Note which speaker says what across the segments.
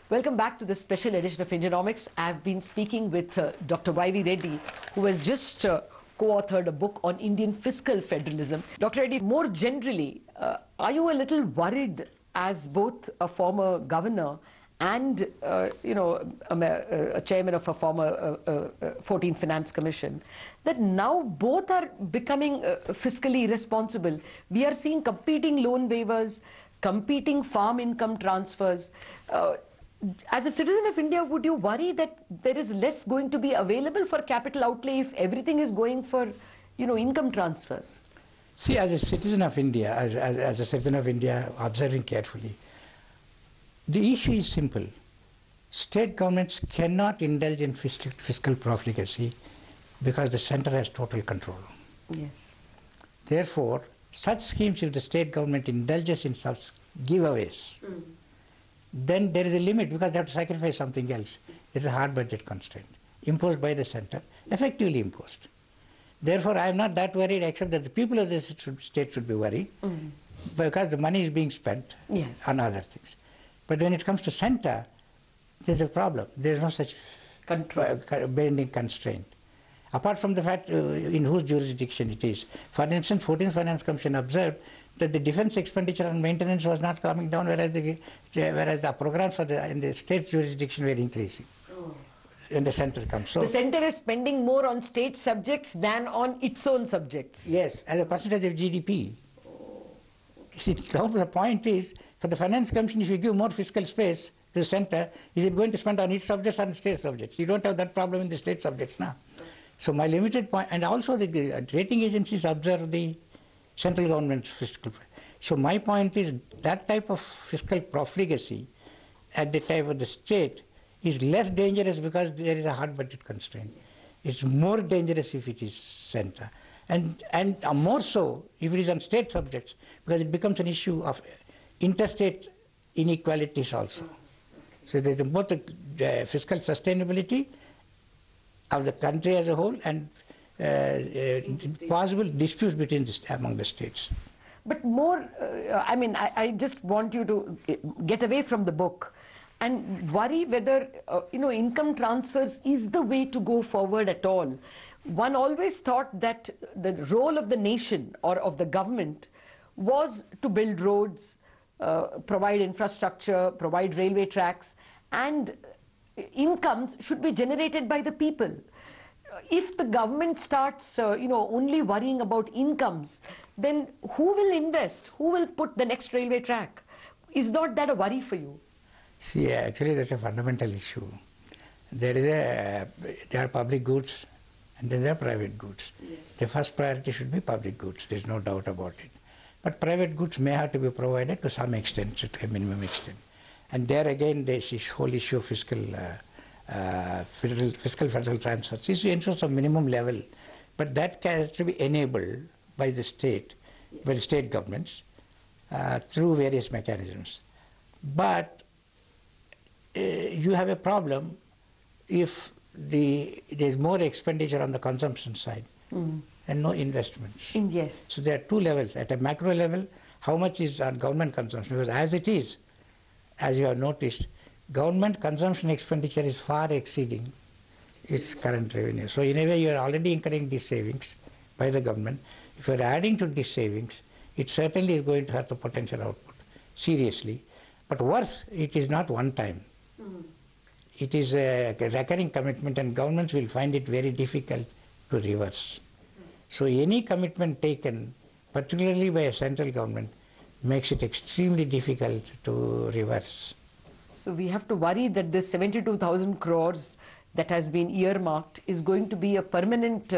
Speaker 1: Welcome back to this special edition of Indianomics. I have been speaking with Dr. YV Reddy, who has just co-authored a book on Indian fiscal federalism. Dr. Reddy, more generally, are you a little worried as both a former governor and a chairman of a former 14th Finance Commission, that now both are becoming fiscally responsible? We are seeing competing loan waivers, competing farm income transfers. As a citizen of India, would you worry that there is less going to be available for capital outlay if everything is going for, income transfers?
Speaker 2: See, as a citizen of India, as a citizen of India, observing carefully, the issue is simple. State governments cannot indulge in fiscal profligacy because the center has total control.
Speaker 1: Yes.
Speaker 2: Therefore, such schemes, if the state government indulges in such giveaways, then there is a limit because they have to sacrifice something else. There is a hard budget constraint imposed by the center, effectively imposed. Therefore, I am not that worried, except that the people of the state should be worried because the money is being spent on other things. But when it comes to center, there is a problem. There is no such binding constraint. Apart from the fact in whose jurisdiction it is. For instance, 14th Finance Commission observed that the defense expenditure on maintenance was not coming down, whereas the programs in the state jurisdiction were increasing. And the center comes. So the
Speaker 1: center is spending more on state subjects than on its own subjects.
Speaker 2: Yes, as a percentage of GDP. See, now the point is, for the Finance Commission, if you give more fiscal space to the center, is it going to spend on its subjects or on state subjects? You don't have that problem in the state subjects now. So my limited point, and also the rating agencies observe the central government's fiscal. So my point is that type of fiscal profligacy at the time of the state is less dangerous because there is a hard budget constraint. It's more dangerous if it is center. And more so if it is on state subjects, because it becomes an issue of interstate inequalities also. So there is both the fiscal sustainability of the country as a whole and possible disputes between among the states.
Speaker 1: But more, I just want you to get away from the book and worry whether, income transfers is the way to go forward at all. One always thought that the role of the nation or of the government was to build roads, provide infrastructure, provide railway tracks, and incomes should be generated by the people. If the government starts, only worrying about incomes, then who will invest? Who will put the next railway track? Is not that a worry for you?
Speaker 2: See, actually, that's a fundamental issue. There are public goods and there are private goods. Yes. The first priority should be public goods. There is no doubt about it. But private goods may have to be provided to some extent, to a minimum extent. And there again, this whole issue of fiscal federal transfers is ensures a minimum level, but that has to be enabled by the state governments through various mechanisms. But you have a problem if there is more expenditure on the consumption side and no investments.
Speaker 1: Yes.
Speaker 2: So there are two levels. At a macro level, how much is on government consumption? Because as it is, as you have noticed, government consumption expenditure is far exceeding its current revenue. So in a way, you are already incurring these savings by the government. If you are adding to these savings, it certainly is going to have the potential output, seriously. But worse, it is not one time. It is a recurring commitment, and governments will find it very difficult to reverse. So any commitment taken, particularly by a central government, makes it extremely difficult to reverse.
Speaker 1: So we have to worry that this 72,000 crores that has been earmarked is going to be a permanent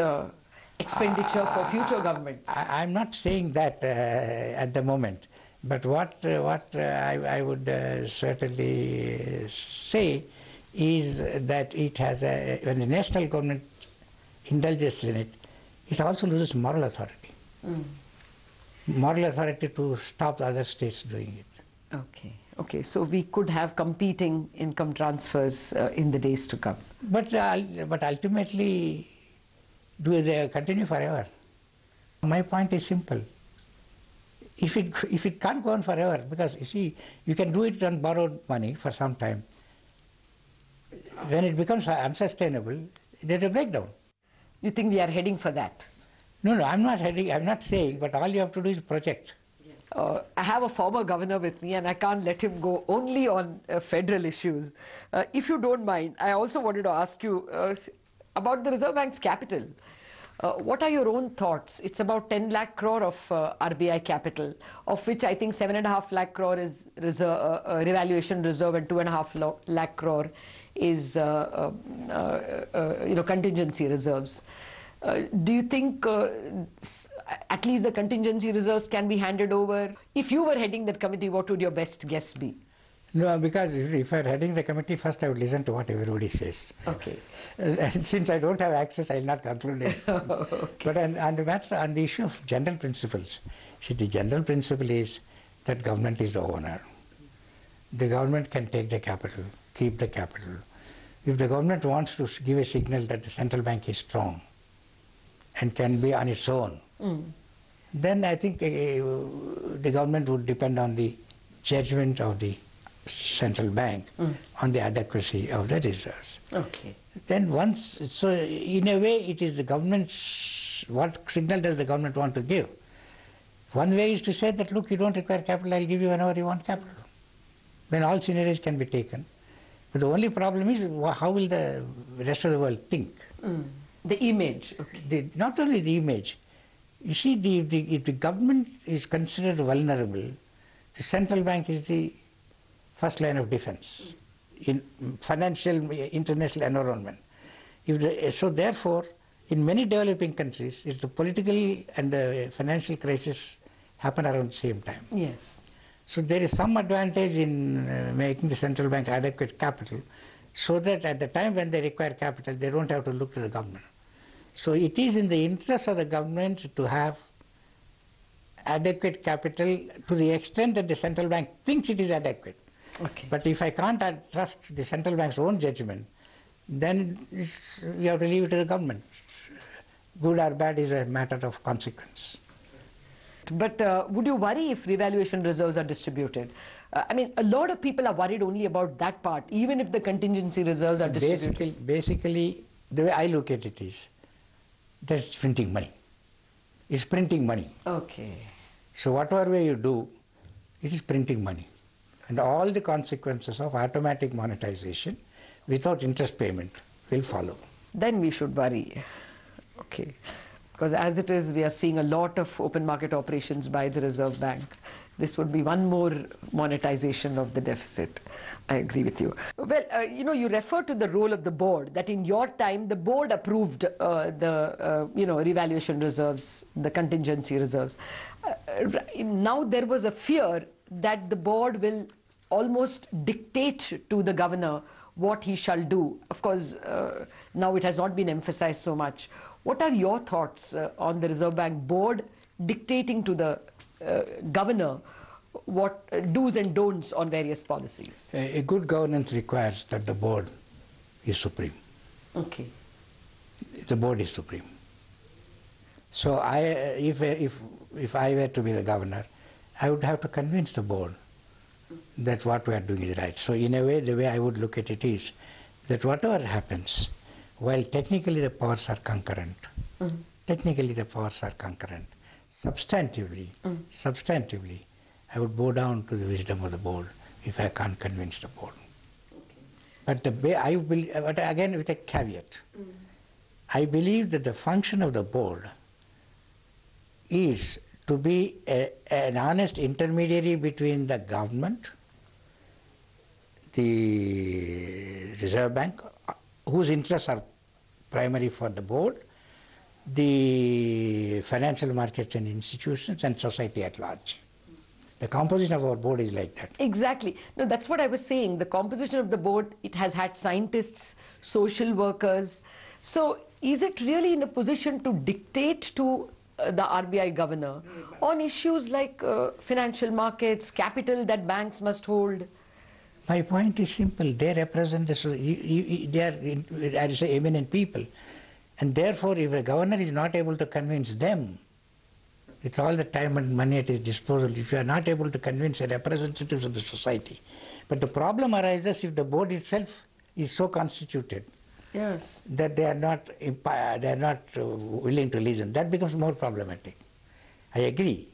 Speaker 1: expenditure for future governments.
Speaker 2: I'm not saying that at the moment, but what I would certainly say is that it has when the national government indulges in it, it also loses moral authority. Moral authority to stop the other states doing it.
Speaker 1: Okay, so we could have competing income transfers in the days to come.
Speaker 2: But ultimately, do they continue forever? My point is simple. If it can't go on forever, because you see, you can do it on borrowed money for some time, When it becomes unsustainable, there's a breakdown.
Speaker 1: You think we are heading for that?
Speaker 2: No, I'm not saying, but all you have to do is project.
Speaker 1: I have a former governor with me and I can't let him go only on federal issues. If you don't mind, I also wanted to ask you about the Reserve Bank's capital. What are your own thoughts? It's about 10 lakh crore of RBI capital, of which I think 7.5 lakh crore is revaluation reserve and 2.5 lakh crore is contingency reserves. Do you think at least the contingency reserves can be handed over? If you were heading that committee, what would your best guess be?
Speaker 2: No, because if I were heading the committee, first I would listen to what everybody says.
Speaker 1: Okay.
Speaker 2: And since I don't have access, I will not conclude it.
Speaker 1: Okay.
Speaker 2: But on the issue of general principles, see, the general principle is that government is the owner. The government can take the capital, keep the capital. If the government wants to give a signal that the central bank is strong and can be on its own, then I think the government would depend on the judgment of the central bank on the adequacy of the reserves.
Speaker 1: Okay.
Speaker 2: Then so in a way it is the government's, what signal does the government want to give? One way is to say that, look, you don't require capital, I'll give you whenever you want capital. Then all scenarios can be taken. But the only problem is, how will the rest of the world think?
Speaker 1: The image. Okay.
Speaker 2: Not only the image. You see, if the government is considered vulnerable, the central bank is the first line of defense in financial international environment. So therefore, in many developing countries, if the political and the financial crisis happen around the same time.
Speaker 1: Yes.
Speaker 2: So there is some advantage in making the central bank adequate capital, so that at the time when they require capital, they don't have to look to the government. So it is in the interest of the government to have adequate capital to the extent that the central bank thinks it is adequate.
Speaker 1: Okay.
Speaker 2: But if I can't trust the central bank's own judgment, then we have to leave it to the government. Good or bad is a matter of consequence.
Speaker 1: But would you worry if revaluation reserves are distributed? I mean, a lot of people are worried only about that part, even if the contingency reserves are distributed.
Speaker 2: Basically, the way I look at it is, that's printing money. It's printing money.
Speaker 1: Okay.
Speaker 2: So whatever way you do, it is printing money. And all the consequences of automatic monetization without interest payment will follow.
Speaker 1: Then we should worry. Okay. Because as it is, we are seeing a lot of open market operations by the Reserve Bank. This would be one more monetization of the deficit. I agree with you. Well, you refer to the role of the board, that in your time the board approved the revaluation reserves, the contingency reserves. Now there was a fear that the board will almost dictate to the governor what he shall do. Of course, now it has not been emphasized so much. What are your thoughts on the Reserve Bank board dictating to the governor what do's and don'ts on various policies?
Speaker 2: A good governance requires that the board is supreme.
Speaker 1: Okay.
Speaker 2: The board is supreme. So if I were to be the governor, I would have to convince the board that what we are doing is right. So in a way, the way I would look at it is that whatever happens, while technically the powers are concurrent, substantively, I would bow down to the wisdom of the board if I can't convince the board. Okay. But again with a caveat, I believe that the function of the board is to be an honest intermediary between the government, the Reserve Bank, whose interests are primary for the board, the financial markets and institutions, and society at large. The composition of our board is like that.
Speaker 1: Exactly. No, that's what I was saying. The composition of the board, it has had scientists, social workers. So is it really in a position to dictate to the RBI governor on issues like financial markets, capital that banks must hold?
Speaker 2: My point is simple. They represent they are, I say, eminent people. And therefore, if a governor is not able to convince them, with all the time and money at his disposal, if you are not able to convince the representatives of the society. But the problem arises if the board itself is so constituted
Speaker 1: Yes.
Speaker 2: that they are not willing to listen. That becomes more problematic. I agree.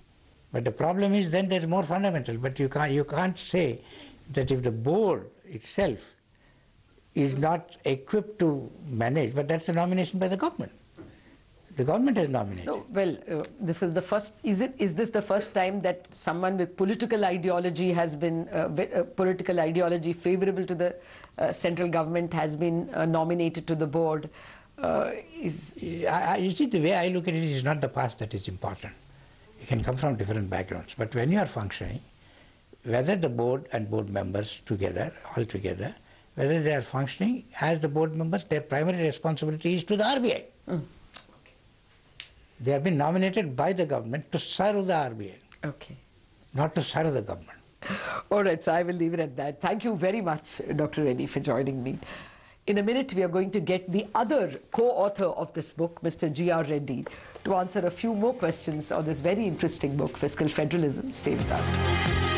Speaker 2: But the problem is then there's more fundamental. But you can't say that if the board itself is not equipped to manage, but that's a nomination by the government. The government has nominated.
Speaker 1: No, well, this is the first. Is this the first time that someone with political ideology has been political ideology favorable to the central government has been nominated to the board?
Speaker 2: You see, the way I look at it is not the past that is important. You can come from different backgrounds, but when you are functioning, whether the board and board members all together, whether they are functioning as the board members, their primary responsibility is to the RBI. Mm. They have been nominated by the government to serve the RBI.
Speaker 1: Okay.
Speaker 2: Not to serve the government.
Speaker 1: All right, so I will leave it at that. Thank you very much, Dr. Reddy, for joining me. In a minute, we are going to get the other co-author of this book, Mr. G.R. Reddy, to answer a few more questions on this very interesting book, Fiscal Federalism. Stay with us.